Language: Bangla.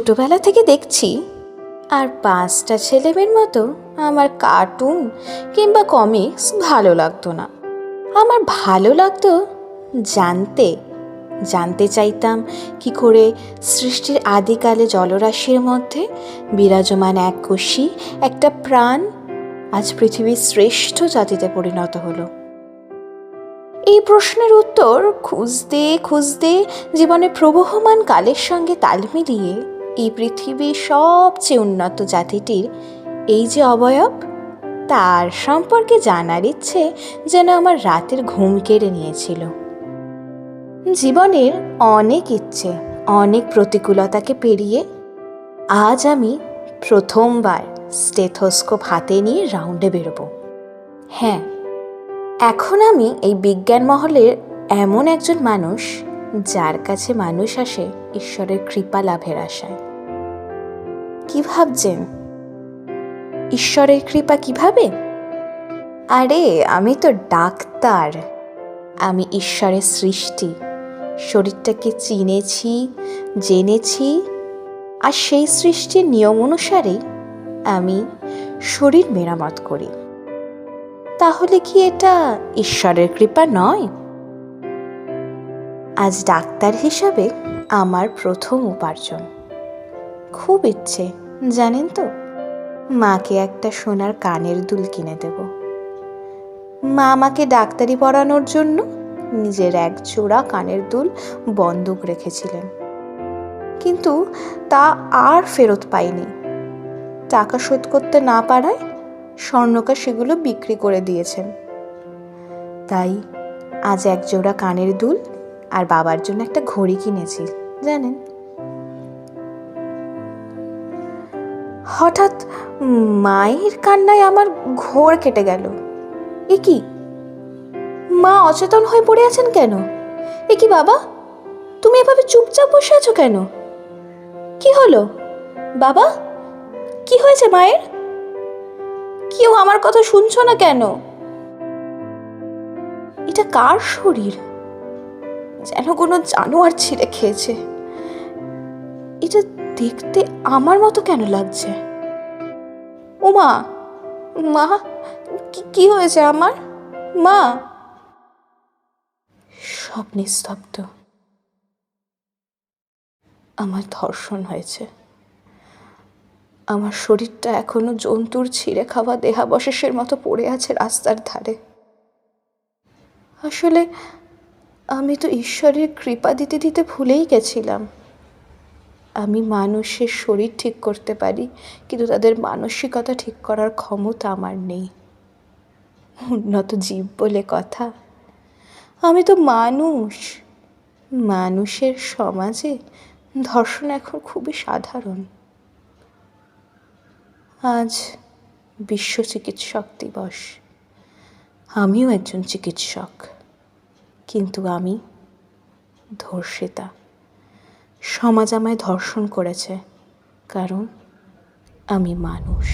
ছোটবেলা থেকে দেখছি আর 5টা ছেলেমেয়ের মতো আমার কার্টুন কিংবা কমিক্স ভালো লাগতো না। আমার ভালো লাগতো জানতে চাইতাম কি করে সৃষ্টির আদিকালে জলরাশির মধ্যে বিরাজমান এককোষী একটা প্রাণ আজ পৃথিবীর শ্রেষ্ঠ জাতিতে পরিণত হলো। এই প্রশ্নের উত্তর খুঁজতে খুঁজতে জীবনের প্রবহমান কালের সঙ্গে তাল মিলিয়ে এই পৃথিবীর সবচেয়ে উন্নত জাতিটির এই যে অবয়ব, তার সম্পর্কে জানার ইচ্ছে যেন আমার রাতের ঘুম কেড়ে নিয়েছিল। জীবনের অনেক ইচ্ছে, অনেক প্রতিকূলতাকে পেরিয়ে আজ আমি প্রথমবার স্টেথোস্কোপ হাতে নিয়ে রাউন্ডে বেরোবো। হ্যাঁ, এখন আমি এই বিজ্ঞান মহলের এমন একজন মানুষ যার কাছে মানুষ আসে ঈশ্বরের কৃপা লাভের আশায়। কি ভাবছেন, ঈশ্বরের কৃপা কিভাবে? আরে আমি তো ডাক্তার, আমি ঈশ্বরের সৃষ্টি, শরীরটাকে চিনেছি, জেনেছি, আর সেই সৃষ্টির নিয়ম অনুসারেই আমি শরীর মেরামত করি। তাহলে কি এটা ঈশ্বরের কৃপা নয়? আজ ডাক্তার হিসাবে আমার প্রথম উপার্জন। খুব ইচ্ছে, জানেন তো, মাকে একটা সোনার কানের দুল কিনে দেব। মা আমাকে ডাক্তারি পড়ানোর জন্য নিজের এক জোড়া কানের দুল বন্ধক রেখেছিলেন, কিন্তু তা আর ফেরত পাইনি। টাকা শোধ করতে না পারায় স্বর্ণকার সেগুলো বিক্রি করে দিয়েছেন। তাই আজ এক জোড়া কানের দুল আর বাবার জন্য একটা ঘড়ি কিনেছি, জানেন। হঠাৎ মায়ের কান্নায় আমার ঘোর কেটে গেল। এ কি, মা অচেতন হয়ে পড়ে আছেন কেন? এ কি বাবা, তুমি এভাবে চুপচাপ বসে আছো কেন? কি হলো বাবা? কি হয়েছে মায়ের? কেউ আমার কথা শুনছো না কেন? এটা কার শরীর? যেন কোনো জানোয়ার ছিঁড়ে খেয়েছে। এটা দেখতে আমার মতো কেন লাগছে? ও মা, মা, কি হয়েছে আমার? মা। সব নিস্তব্ধ। আমার ধর্ষণ হয়েছে। আমার শরীরটা এখনো জন্তুর ছিঁড়ে খাওয়া দেহাবশেষের মতো পড়ে আছে রাস্তার ধারে। আসলে আমি তো ঈশ্বরের কৃপা দিতে দিতে ভুলেই গেছিলাম। আমি মানুষের শরীর ঠিক করতে পারি, কিন্তু তাদের মানসিকতা ঠিক করার ক্ষমতা আমার নেই। উন্নত জীব বলে কথা। আমি তো মানুষ। মানুষের সমাজে ধর্ষণ এখন খুবই সাধারণ। আজ বিশ্ব চিকিৎসক দিবস। আমিও একজন চিকিৎসক, কিন্তু আমি ধর্ষিতা। সমাজ আমায় ধর্ষণ করেছে কারণ আমি মানুষ।